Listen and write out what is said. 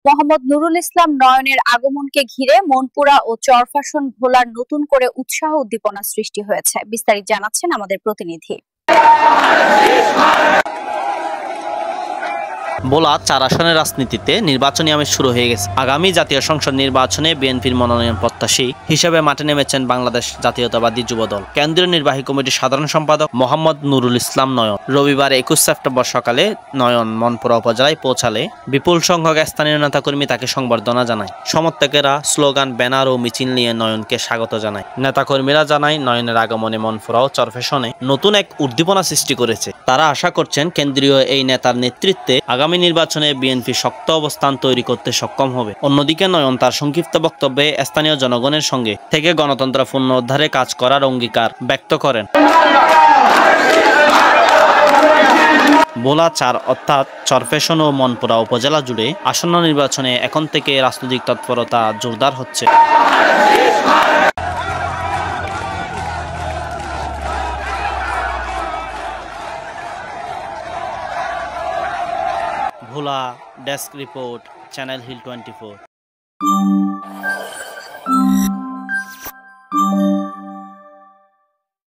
মোহাম্মদ নুরুল ইসলাম নয়নের আগমনকে ঘিরে মনপুরা ও চরফ্যাশন ভোলার নতুন করে উৎসাহ উদ্দীপনা সৃষ্টি হয়েছে। বিস্তারিত জানাচ্ছেন আমাদের প্রতিনিধি। ভোলা 4 আসনের রাজনীতিতে নির্বাচনী আমেজ শুরু হয়ে গেছে। আগামী জাতীয় সংসদ নির্বাচনে বিএনপির মনোনয়ন প্রত্যাশী হিসেবে মাঠে নেমেছেন বাংলাদেশ জাতীয়তাবাদী যুবদল কেন্দ্রীয় নির্বাহী কমিটির সাধারণ সম্পাদক মোহাম্মদ নুরুল ইসলাম নয়ন। রবিবার 21 সেপ্টেম্বর সকালে নয়ন মনপুরা উপজেলায় পৌঁছালে বিপুল সংখ্যক স্থানীয় নেতাকর্মী তাকে সংবর্ধনা জানায়। সমর্থকেরা স্লোগান, ব্যানার ও মিছিল নিয়ে নয়নকে স্বাগত জানায়। নেতাকর্মীরা জানায় নয়নের আগমনে মনপুরা ও চরফ্যাশনে নতুন এক উদ্দীপনা সৃষ্টি করেছে। তারা আশা করছেন কেন্দ্রীয় এই নেতার নেতৃত্বে আগামী নির্বাচনে বিএনপি শক্ত অবস্থান তৈরি করতে সক্ষম হবে। অন্যদিকে নয়ন তার সংক্ষিপ্ত বক্তব্যে স্থানীয় জনগণের সঙ্গে থেকে গণতন্ত্র পুনরুদ্ধারে কাজ করার অঙ্গীকার ব্যক্ত করেন। ভোলা 4 অর্থাৎ চরফ্যাশন ও মনপুরা উপজেলা জুড়ে আসন্ন নির্বাচনে এখন থেকে রাজনৈতিক তৎপরতা জোরদার হচ্ছে। ভোলা ডেস্ক রিপোর্ট, চ্যানেল হিল 24।